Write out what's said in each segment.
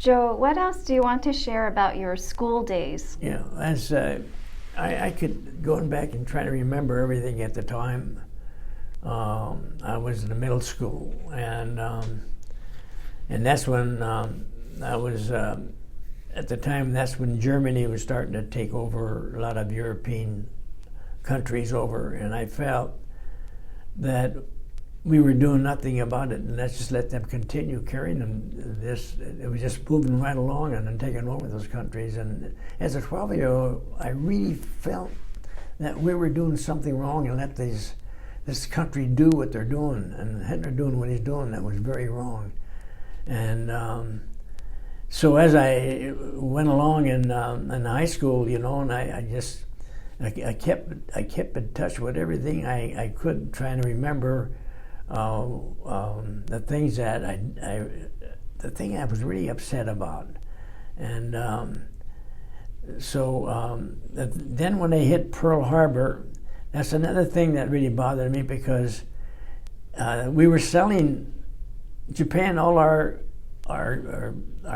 Joe, what else do you want to share about your school days? Yeah, as I could, going back and trying to remember everything at the time. I was in the middle school, and that's when I was, at the time, that's when Germany was starting to take over a lot of European countries over, and I felt that we were doing nothing about it, and let's just let them continue carrying them. It was just moving right along and then taking over those countries. And as a 12-year-old, I really felt that we were doing something wrong and let this country do what they're doing, and Hitler doing what he's doing. That was very wrong. And so as I went along in high school, you know, and I kept in touch with everything I could, trying to remember the things that the thing I was really upset about. And then when they hit Pearl Harbor, that's another thing that really bothered me, because we were selling Japan all our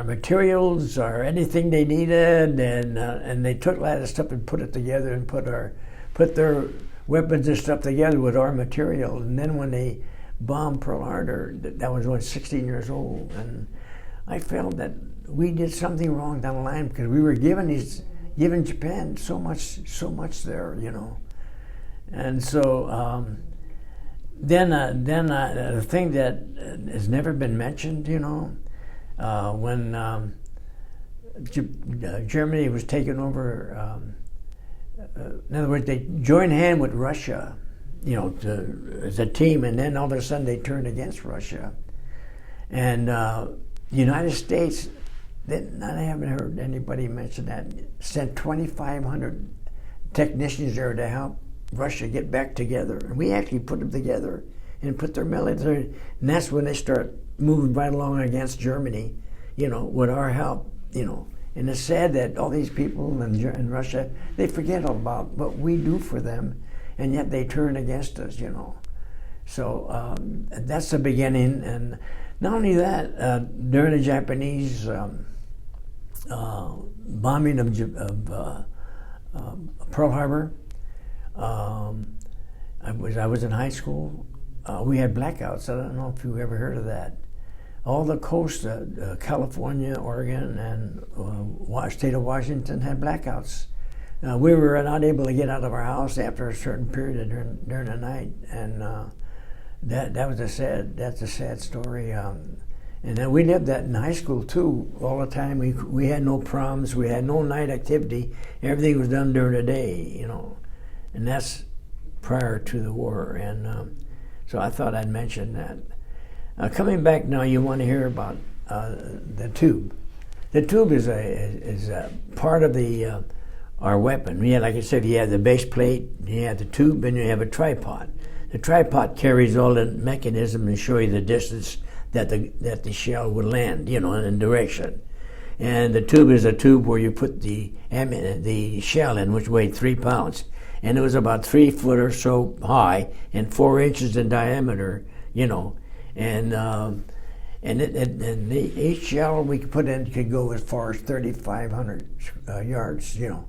materials, or anything they needed, and they took a lot of stuff and put it together and put their weapons and stuff together with our material. And then when they bombed Pearl Harbor, that was when 16 years old, and I felt that we did something wrong down the line, because we were giving Japan so much there, you know. And so then the thing that has never been mentioned, you know, when Germany was taken over, in other words, they joined hand with Russia, you know, as a team, and then all of a sudden they turned against Russia. And the United States, I haven't heard anybody mention that, sent 2,500 technicians there to help Russia get back together. And we actually put them together and put their military, and that's when they start moving right along against Germany, you know, with our help, you know. And it's sad that all these people in Russia, they forget all about what we do for them, and yet they turn against us, you know. So that's the beginning. And not only that, during the Japanese bombing of Pearl Harbor, I was in high school. We had blackouts. I don't know if you ever heard of that. All the coast, California, Oregon, and state of Washington had blackouts. We were not able to get out of our house after a certain period during the night, and that's a sad story. And then we lived that in high school too, all the time. We had no proms, we had no night activity. Everything was done during the day, you know, and that's prior to the war. And so I thought I'd mention that. Coming back now, you want to hear about the tube. The tube is a part of our weapon. Yeah, like I said, you have the base plate, you have the tube, and you have a tripod. The tripod carries all the mechanism and show you the distance that the shell would land, you know, in direction. And the tube is a tube where you put the shell in, which weighed 3 pounds. And it was about 3 foot or so high and 4 inches in diameter, you know. And each shell we could put in could go as far as 3,500 yards, you know.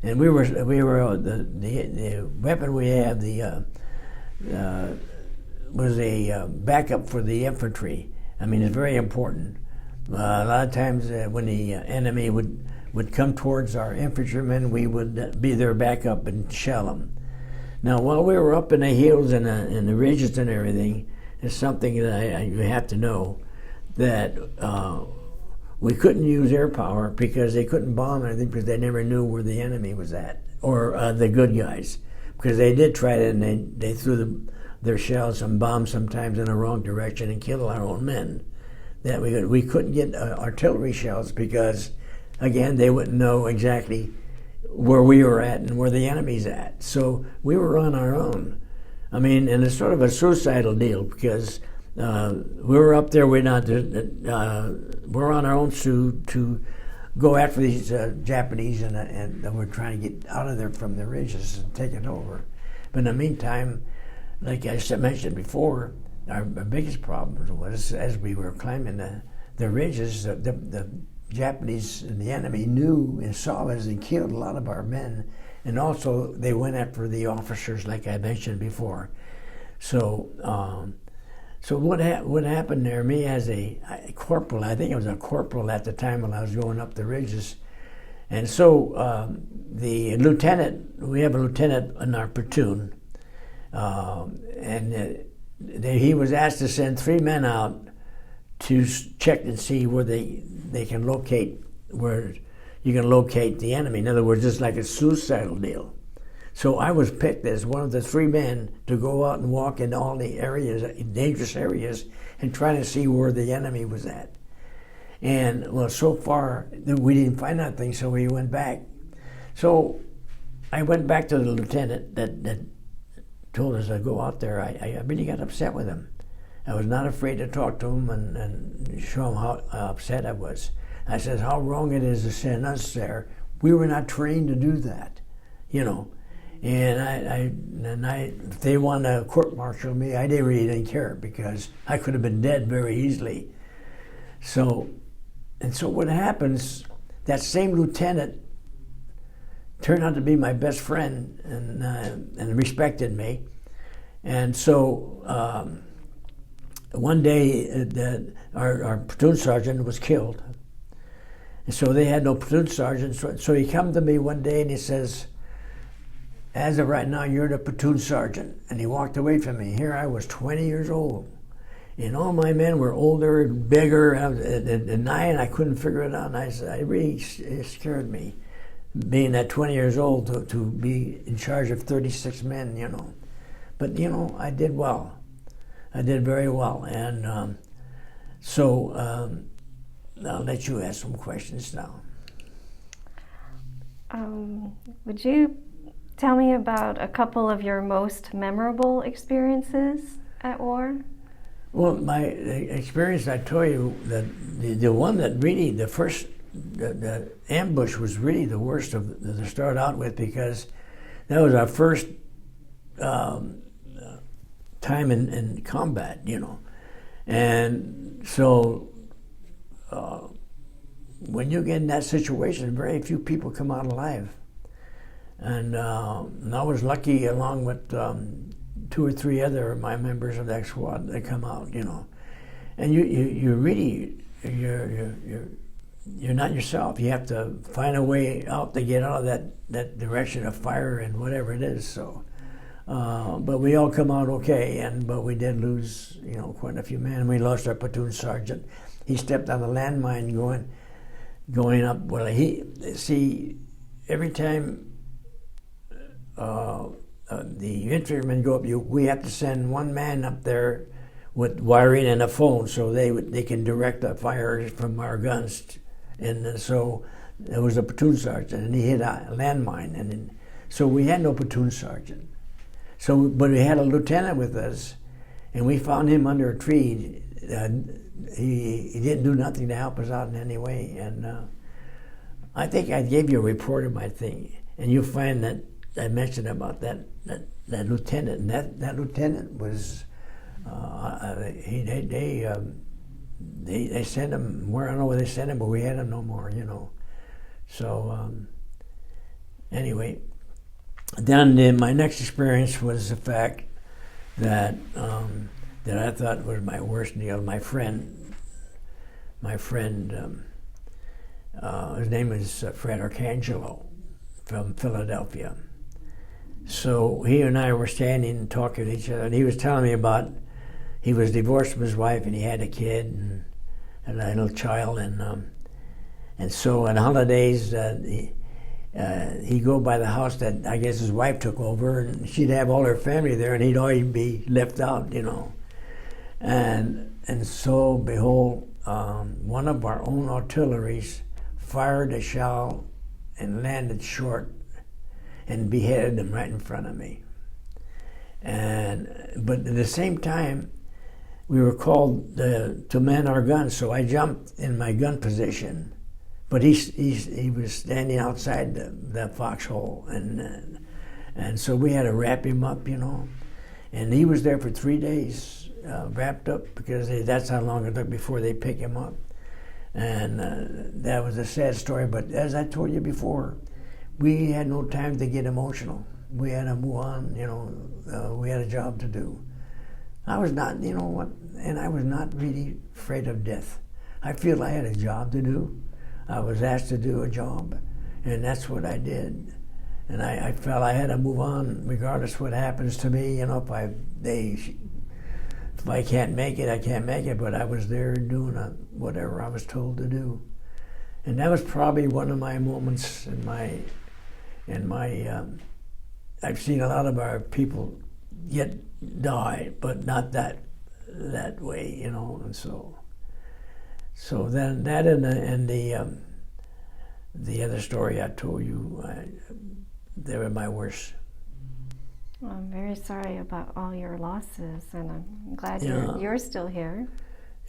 And we were the weapon we had was a backup for the infantry. I mean, it's very important. A lot of times when the enemy would come towards our infantrymen, we would be their backup and shell them. Now, while we were up in the hills and the ridges and everything, it's something that you have to know, that we couldn't use air power because they couldn't bomb anything, because they never knew where the enemy was at, or the good guys, because they did try it, and they threw their shells and bombs sometimes in the wrong direction and killed our own men. That we couldn't get artillery shells because, again, they wouldn't know exactly where we were at and where the enemy's at. So we were on our own. I mean, and it's sort of a suicidal deal, because we were up there. We're on our own to go after these Japanese, and we're trying to get out of there from the ridges and take it over. But in the meantime, like I mentioned before, our biggest problem was, as we were climbing the ridges, the Japanese and the enemy knew and saw us and killed a lot of our men. And also they went after the officers, like I mentioned before. So what happened there, me as a corporal, I think I was a corporal at the time when I was going up the ridges. And so the lieutenant, we have a lieutenant in our platoon, he was asked to send 3 men out to check and see where they can locate, where you can locate the enemy. In other words, just like a suicidal deal. So I was picked as one of the 3 men to go out and walk in all the areas, dangerous areas, and try to see where the enemy was at. And well, so far we didn't find anything, so we went back. So I went back to the lieutenant that told us to go out there. I really got upset with him. I was not afraid to talk to him and show him how upset I was. I said how wrong it is to send us there. We were not trained to do that, you know. And if they wanted to court-martial me, I didn't care, because I could have been dead very easily. So what happens, that same lieutenant turned out to be my best friend and respected me. And so one day our platoon sergeant was killed. And so they had no platoon sergeant. So he come to me one day and he says, as of right now, you're the platoon sergeant. And he walked away from me. Here I was 20 years old. And all my men were older, bigger, and I couldn't figure it out. And it scared me, being that 20 years old, to be in charge of 36 men, you know. But, you know, I did well. I did very well. And so I'll let you ask some questions now. Would you tell me about a couple of your most memorable experiences at war? Well, my experience, I told you, that the one that really, the ambush was really the worst to start out with, because that was our first time in combat, you know. And so when you get in that situation, very few people come out alive. And I was lucky, along with 2 or 3 other of my members of that squad, that come out, you know. And you really, you're not yourself. You have to find a way out to get out of that direction of fire and whatever it is. So, but we all come out okay. But we did lose, you know, quite a few men. We lost our platoon sergeant. He stepped on a landmine going up. Well, every time the infantrymen go up, we have to send 1 man up there with wiring and a phone, so they can direct the fire from our guns. And so there was a platoon sergeant, and he hit a landmine, and so we had no platoon sergeant. So, but we had a lieutenant with us, and we found him under a tree. He didn't do nothing to help us out in any way. And I think I gave you a report of my thing, and you'll find that I mentioned about that lieutenant. And that lieutenant was they sent him where, I don't know where they sent him, but we had him no more, you know. So anyway, then my next experience was the fact that that I thought was my worst deal. My friend, his name is Fred Arcangelo from Philadelphia. So he and I were standing and talking to each other, and he was telling me about, he was divorced from his wife, and he had a kid and a little child, and so on holidays he'd go by the house that I guess his wife took over, and she'd have all her family there, and he'd always be left out, you know. And so behold, one of our own artilleries fired a shell and landed short and beheaded him right in front of me. But at the same time, we were called to man our guns, so I jumped in my gun position. But he was standing outside the foxhole, and so we had to wrap him up, you know. And he was there for 3 days, wrapped up, because that's how long it took before they pick him up. And that was a sad story, but as I told you before, we had no time to get emotional. We had to move on, we had a job to do. I was not, and I was not really afraid of death. I feel I had a job to do. I was asked to do a job, and that's what I did. And I felt I had to move on regardless what happens to me. If I can't make it, I can't make it, but I was there doing whatever I was told to do. And that was probably one of my moments in my I've seen a lot of our people die, but not that way, and so then that and the other story I told you, they were my worst. Well, I'm very sorry about all your losses, and I'm glad you're still here.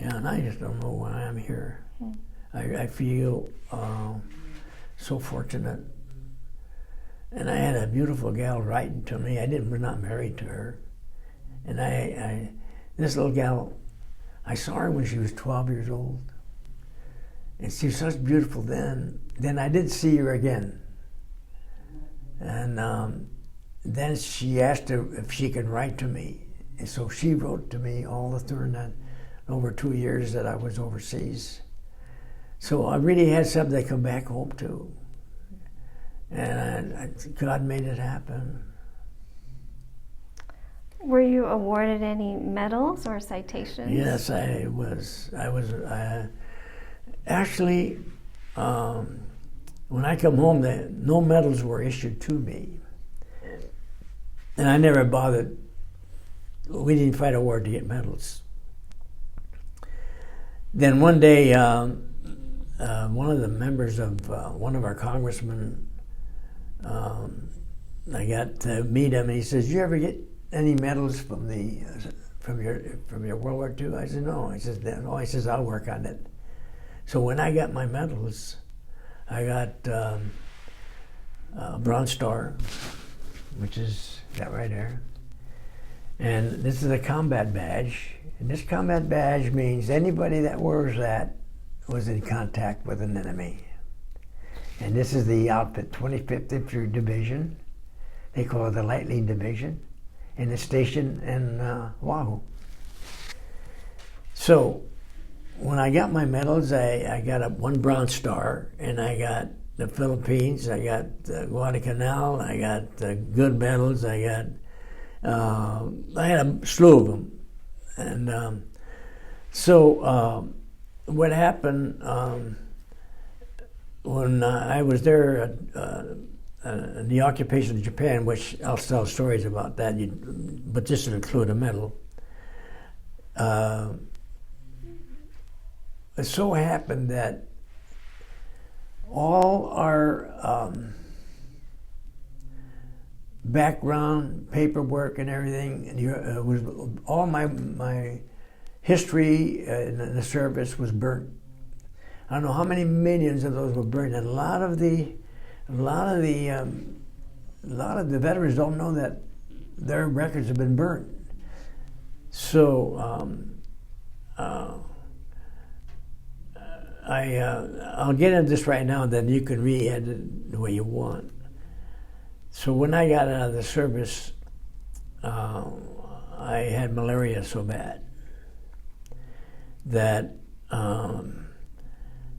Yeah, and I just don't know why I'm here. I feel so fortunate. And I had a beautiful gal writing to me. We're not married to her. And this little gal, I saw her when she was 12 years old. And she was such beautiful then. Then I did see her again. And then she asked her if she could write to me. And so she wrote to me all the during that over 2 years that I was overseas. So I really had something to come back home to. And God made it happen. Were you awarded any medals or citations? Yes, I was. Actually, when I come home, no medals were issued to me. And I never bothered. We didn't fight a war to get medals. Then one day, one of the members of one of our congressmen, I got to meet him, and he says, "You ever get any medals from your World War II?" I said, "No." He says, "No." He says, "I'll work on it." So when I got my medals, I got a Bronze Star, which is that right there, and this is a combat badge. And this combat badge means anybody that wears that was in contact with an enemy. And this is the outfit, 25th Infantry Division. They call it the Lightning Division, and it's stationed in Oahu. So when I got my medals, I got one Bronze Star, and I got the Philippines, I got Guadalcanal, I got good medals, I had a slew of them. And so what happened when I was there in the occupation of Japan, which I'll tell stories about that, but just to include a medal, it so happened that all our background, paperwork and everything, was all my history in the service was burnt. I don't know how many millions of those were burned, and a lot of the veterans don't know that their records have been burnt. So I'll get into this right now, then you can re-edit it the way you want. So when I got out of the service, I had malaria so bad that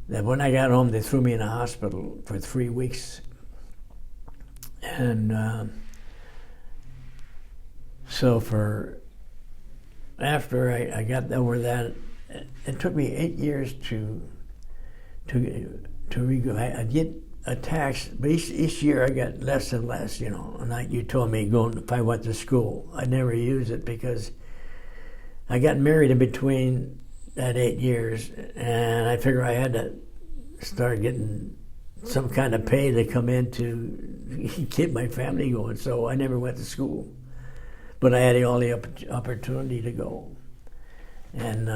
when I got home, they threw me in a hospital for 3 weeks. And so after I got over that, it took me 8 years to I'd get attacks, but each year I got less and less, And like you told me, if I went to school, I never used it because I got married in between that 8 years, and I figured I had to start getting some kind of pay to come in to keep my family going. So I never went to school, but I had all the opportunity to go, and